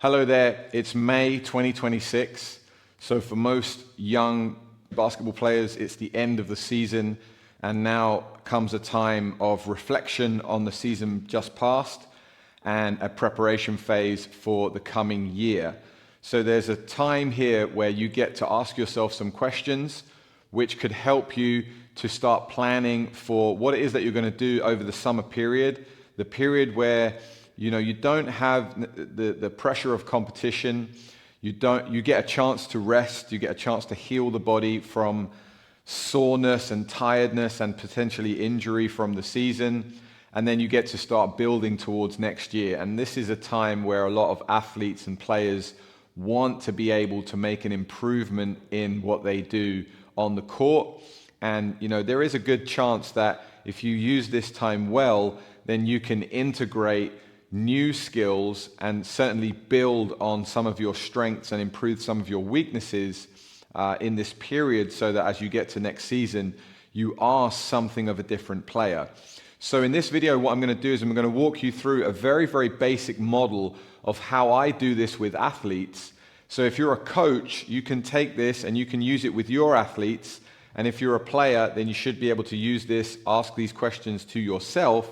Hello there, it's May 2026. So for most young basketball players, it's the end of the season, and now comes a time of reflection on the season just past and a preparation phase for the coming year. So there's a time here where you get to ask yourself some questions which could help you to start planning for what it is that you're going to do over the summer period, the period where you don't have the pressure of competition. You get a chance to rest. You get a chance to heal the body from soreness and tiredness and potentially injury from the season. And then you get to start building towards next year. And this is a time where a lot of athletes and players want to be able to make an improvement in what they do on the court. And there is a good chance that if you use this time well, then you can integrate new skills and certainly build on some of your strengths and improve some of your weaknesses in this period, so that as you get to next season, you are something of a different player. So in this video, what I'm going to do is I'm going to walk you through a very, very basic model of how I do this with athletes. So if you're a coach, you can take this and you can use it with your athletes. And if you're a player, then you should be able to use this, ask these questions to yourself.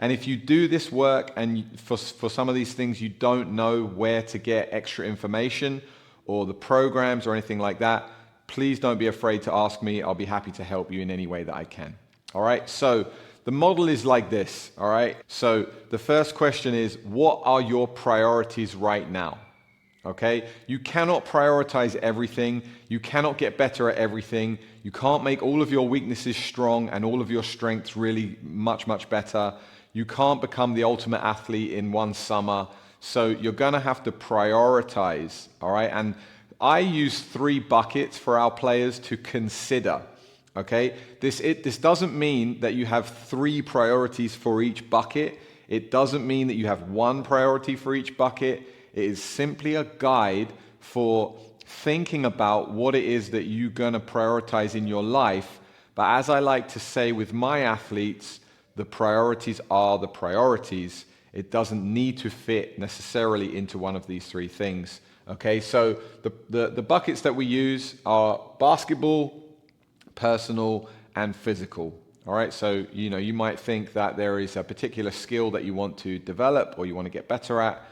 And if you do this work and for some of these things you don't know where to get extra information or the programs or anything like that, please don't be afraid to ask me. I'll be happy to help you in any way that I can. All right, so the model is like this, all right? So the first question is, what are your priorities right now? Okay, you cannot prioritize everything. You cannot get better at everything. You can't make all of your weaknesses strong and all of your strengths really much, much better. You can't become the ultimate athlete in one summer. So you're going to have to prioritize, all right? And I use 3 buckets for our players to consider, okay? This doesn't mean that you have 3 priorities for each bucket. It doesn't mean that you have 1 priority for each bucket. It is simply a guide for thinking about what it is that you're going to prioritize in your life. But as I like to say with my athletes, the priorities are the priorities. It doesn't need to fit necessarily into one of these 3 things. Okay, so the buckets that we use are basketball, personal, and physical. All right, so you might think that there is a particular skill that you want to develop or you want to get better at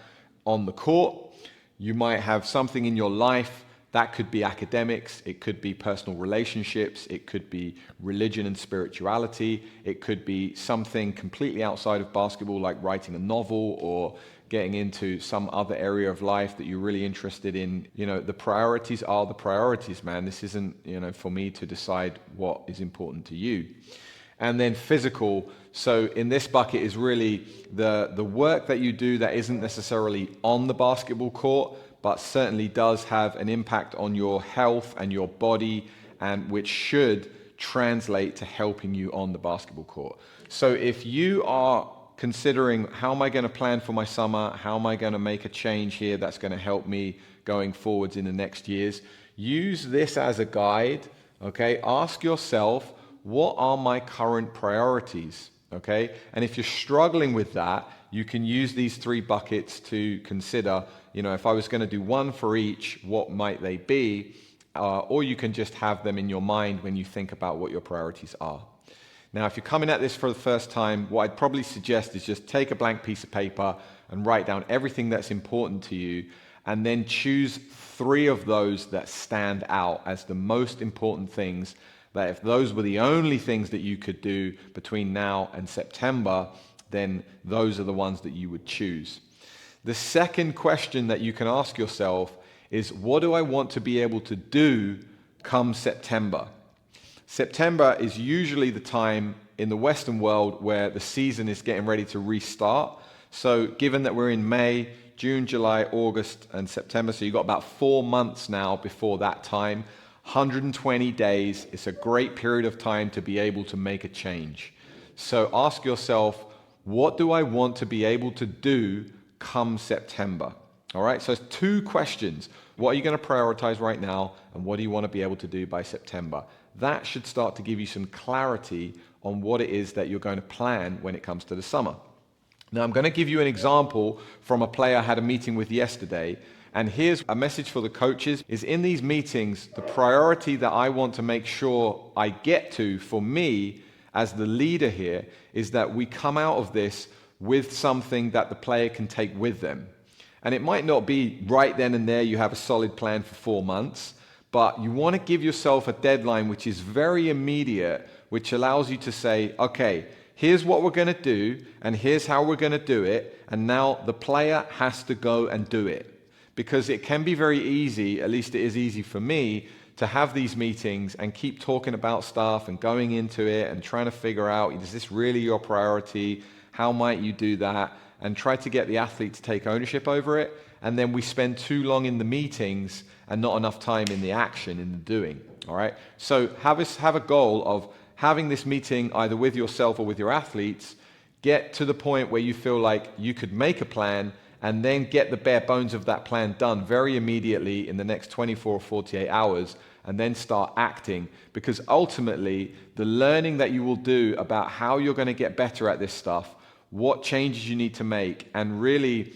on the court. You might have something in your life. That could be academics, it could be personal relationships, it could be religion and spirituality, it could be something completely outside of basketball like writing a novel or getting into some other area of life that you're really interested in. The priorities are the priorities, man. This isn't, for me to decide what is important to you. And then physical, so in this bucket is really the work that you do that isn't necessarily on the basketball court, but certainly does have an impact on your health and your body, and which should translate to helping you on the basketball court. So if you are considering, how am I going to plan for my summer? How am I going to make a change here that's going to help me going forwards in the next years? Use this as a guide, okay? Ask yourself, what are my current priorities, okay? And if you're struggling with that, you can use these 3 buckets to consider, if I was going to do 1 for each, what might they be? Or you can just have them in your mind when you think about what your priorities are. Now, if you're coming at this for the first time, what I'd probably suggest is just take a blank piece of paper and write down everything that's important to you, and then choose 3 of those that stand out as the most important things, that if those were the only things that you could do between now and September, then those are the ones that you would choose. The second question that you can ask yourself is, what do I want to be able to do come September? September is usually the time in the Western world where the season is getting ready to restart. So given that we're in May, June, July, August, and September, so you've got about 4 months now before that time, 120 days, it's a great period of time to be able to make a change. So ask yourself, what do I want to be able to do come September? All right, so it's 2 questions. What are you going to prioritize right now, and what do you want to be able to do by September? That should start to give you some clarity on what it is that you're going to plan when it comes to the summer. Now, I'm going to give you an example from a player I had a meeting with yesterday. And here's a message for the coaches is in these meetings, the priority that I want to make sure I get to for me as the leader here is that we come out of this with something that the player can take with them. And it might not be right then and there you have a solid plan for 4 months, but you want to give yourself a deadline which is very immediate, which allows you to say, okay, here's what we're going to do, and here's how we're going to do it, and now the player has to go and do it. Because it can be very easy, at least it is easy for me, to have these meetings and keep talking about stuff and going into it and trying to figure out, is this really your priority? How might you do that? And try to get the athlete to take ownership over it. And then we spend too long in the meetings and not enough time in the action, in the doing. All right. So have a goal of having this meeting either with yourself or with your athletes. Get to the point where you feel like you could make a plan and then get the bare bones of that plan done very immediately in the next 24 or 48 hours, and then start acting. Because ultimately, the learning that you will do about how you're going to get better at this stuff, what changes you need to make, and really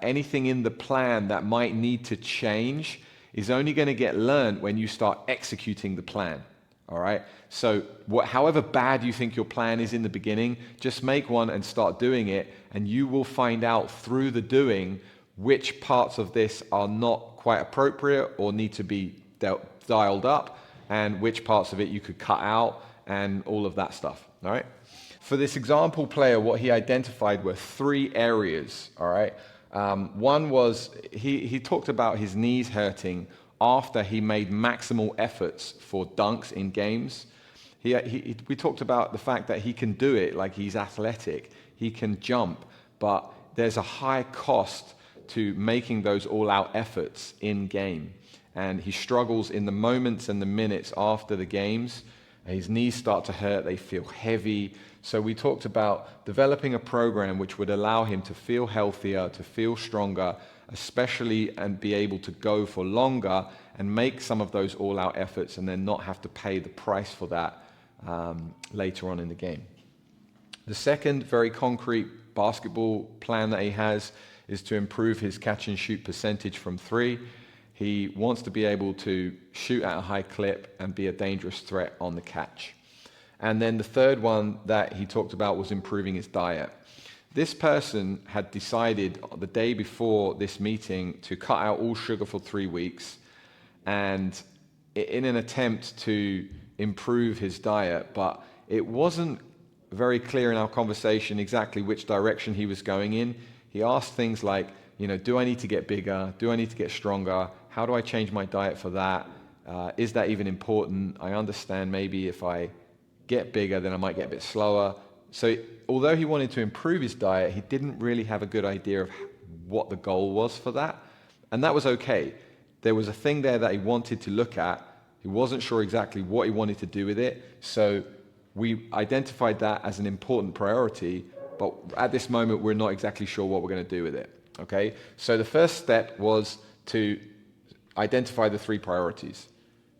anything in the plan that might need to change is only going to get learned when you start executing the plan. All right. So however bad you think your plan is in the beginning, just make one and start doing it, and you will find out through the doing which parts of this are not quite appropriate or need to be dialed up, and which parts of it you could cut out, and all of that stuff. All right. For this example player, what he identified were 3 areas. All right. One was he talked about his knees hurting after he made maximal efforts for dunks in games. We talked about the fact that he can do it, like he's athletic, he can jump, but there's a high cost to making those all-out efforts in game. And he struggles in the moments and the minutes after the games. His knees start to hurt, they feel heavy. So we talked about developing a program which would allow him to feel healthier, to feel stronger, especially, and be able to go for longer and make some of those all-out efforts and then not have to pay the price for that later on in the game. The second very concrete basketball plan that he has is to improve his catch and shoot percentage from 3. He wants to be able to shoot at a high clip and be a dangerous threat on the catch. And then the third one that he talked about was improving his diet. This person had decided the day before this meeting to cut out all sugar for 3 weeks, and in an attempt to improve his diet, but it wasn't very clear in our conversation exactly which direction he was going in. He asked things like, do I need to get bigger? Do I need to get stronger? How do I change my diet for that? Is that even important? I understand maybe if I get bigger, then I might get a bit slower. So although he wanted to improve his diet, he didn't really have a good idea of what the goal was for that. And that was okay. There was a thing there that he wanted to look at. He wasn't sure exactly what he wanted to do with it. So we identified that as an important priority, but at this moment, we're not exactly sure what we're going to do with it. Okay? So the first step was to identify the 3 priorities: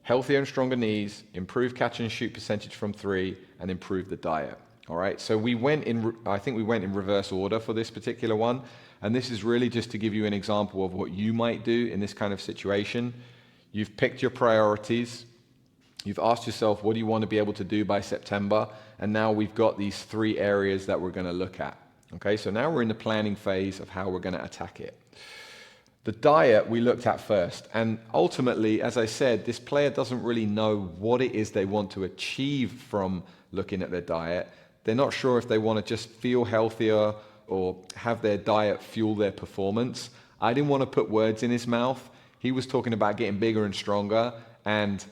healthier and stronger knees, improve catch and shoot percentage from 3, and improve the diet. All right, so I think we went in reverse order for this particular one, and this is really just to give you an example of what you might do in this kind of situation. You've picked your priorities, you've asked yourself, what do you want to be able to do by September? And now we've got these 3 areas that we're going to look at. Okay, so now we're in the planning phase of how we're going to attack it. The diet we looked at first, and ultimately, as I said, this player doesn't really know what it is they want to achieve from looking at their diet. They're not sure if they want to just feel healthier or have their diet fuel their performance. I didn't want to put words in his mouth. He was talking about getting bigger and stronger, and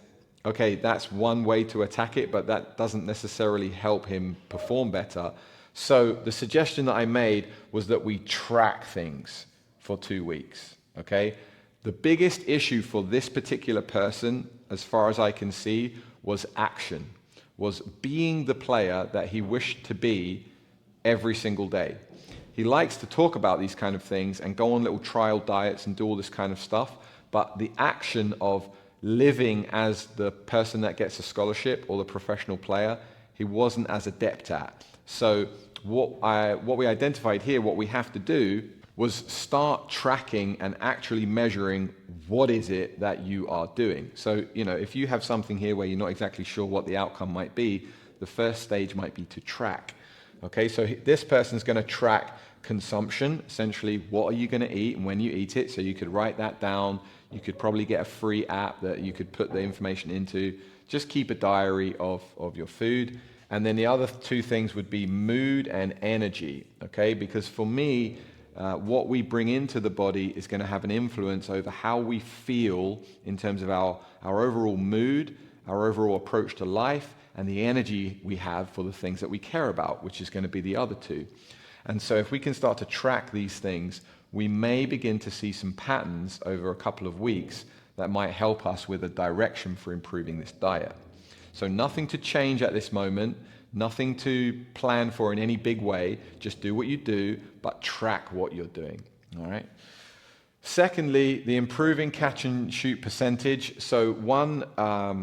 okay, that's one way to attack it, but that doesn't necessarily help him perform better. So the suggestion that I made was that we track things for 2 weeks. Okay, the biggest issue for this particular person, as far as I can see, was action, was being the player that he wished to be every single day. He likes to talk about these kind of things and go on little trial diets and do all this kind of stuff, but the action of living as the person that gets a scholarship or the professional player, he wasn't as adept at. So what we identified here, what we have to do was start tracking and actually measuring what is it that you are doing. So, if you have something here where you're not exactly sure what the outcome might be, the first stage might be to track. Okay, so this person's going to track consumption, essentially what are you going to eat and when you eat it. So you could write that down. You could probably get a free app that you could put the information into. Just keep a diary of your food. And then the other two things would be mood and energy, okay? Because for me, what we bring into the body is going to have an influence over how we feel in terms of our overall mood, our overall approach to life, and the energy we have for the things that we care about, which is going to be the other two. And so if we can start to track these things, we may begin to see some patterns over a couple of weeks that might help us with a direction for improving this diet. So nothing to change at this moment, nothing to plan for in any big way. Just do what you do, but track what you're doing. All right. Secondly, the improving catch and shoot percentage. So one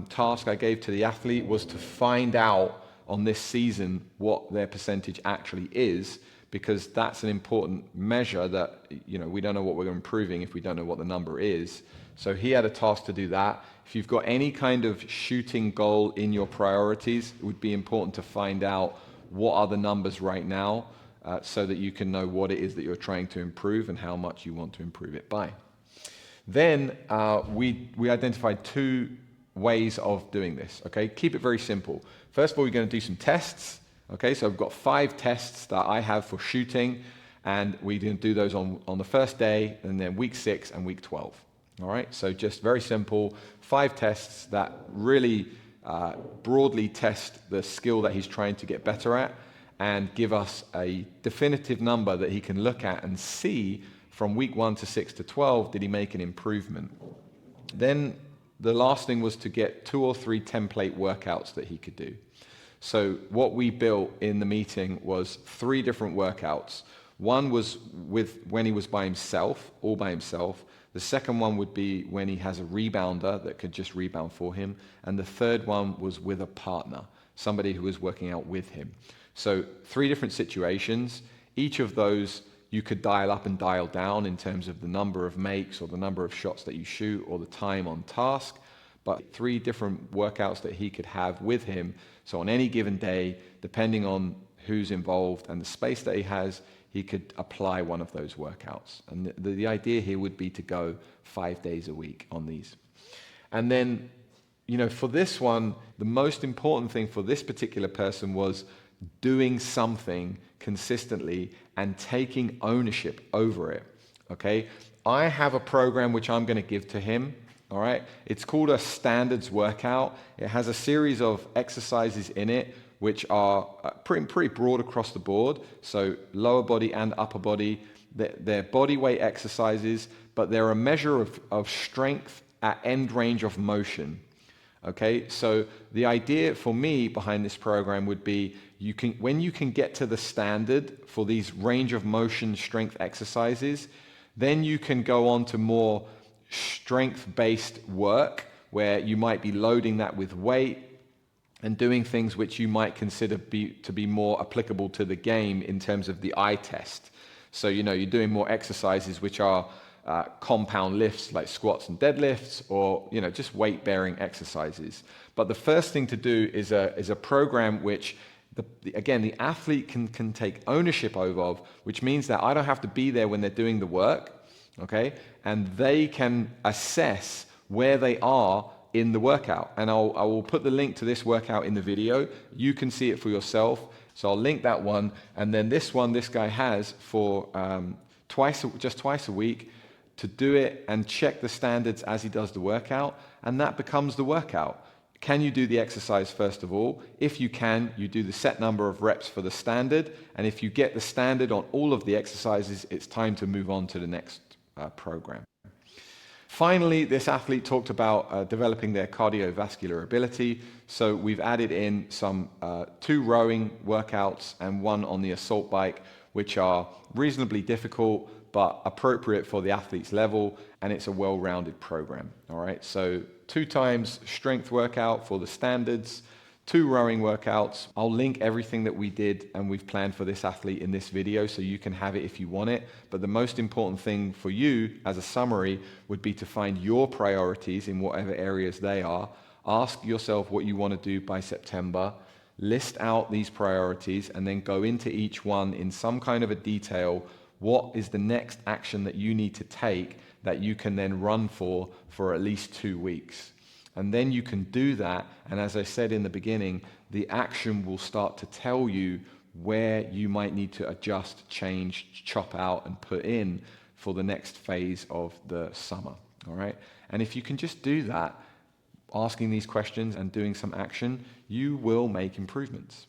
task I gave to the athlete was to find out on this season what their percentage actually is, because that's an important measure that, we don't know what we're improving if we don't know what the number is. So he had a task to do that. If you've got any kind of shooting goal in your priorities, it would be important to find out what are the numbers right now, so that you can know what it is that you're trying to improve and how much you want to improve it by. Then we identified two ways of doing this. Okay, keep it very simple. First of all, we're going to do some tests. Okay, so I've got 5 tests that I have for shooting, and we're going to do those on the first day, and then week 6 and week 12. All right, so just very simple, 5 tests that really broadly test the skill that he's trying to get better at and give us a definitive number that he can look at and see from week 1 to 6 to 12, did he make an improvement? Then the last thing was to get 2 or 3 template workouts that he could do. So what we built in the meeting was 3 different workouts. One was when he was by himself, all by himself. The second one would be when he has a rebounder that could just rebound for him. And the third one was with a partner, somebody who was working out with him. So 3 different situations. Each of those you could dial up and dial down in terms of the number of makes or the number of shots that you shoot or the time on task. But 3 different workouts that he could have with him. So on any given day, depending on who's involved and the space that he has, he could apply one of those workouts. And the idea here would be to go 5 days a week on these. And then, for this one, the most important thing for this particular person was doing something consistently and taking ownership over it. Okay? I have a program which I'm going to give to him. All right? It's called a standards workout. It has a series of exercises in it which are pretty broad across the board. So lower body and upper body. They're body weight exercises, but they're a measure of strength at end range of motion. Okay, so the idea for me behind this program would be when you can get to the standard for these range of motion strength exercises, then you can go on to more strength-based work where you might be loading that with weight and doing things which you might consider to be more applicable to the game in terms of the eye test. So, you're doing more exercises which are compound lifts like squats and deadlifts, or, just weight-bearing exercises. But the first thing to do is a program which, the athlete can take ownership of, which means that I don't have to be there when they're doing the work, okay? And they can assess where they are in the workout. And I will put the link to this workout in the video. You can see it for yourself. So I'll link that one. And then this guy has for just twice a week to do it and check the standards as he does the workout. And that becomes the workout. Can you do the exercise first of all? If you can, you do the set number of reps for the standard. And if you get the standard on all of the exercises, it's time to move on to the next program. Finally, this athlete talked about developing their cardiovascular ability. So we've added in some 2 rowing workouts and 1 on the assault bike, which are reasonably difficult but appropriate for the athlete's level, and it's a well-rounded program. All right, so 2 times strength workout for the standards, 2 rowing workouts. I'll link everything that we did and we've planned for this athlete in this video so you can have it if you want it. But the most important thing for you as a summary would be to find your priorities in whatever areas they are. Ask yourself what you want to do by September. List out these priorities and then go into each one in some kind of a detail. What is the next action that you need to take that you can then run for at least 2 weeks? And then you can do that, and as I said in the beginning, the action will start to tell you where you might need to adjust, change, chop out, and put in for the next phase of the summer, all right? And if you can just do that, asking these questions and doing some action, you will make improvements.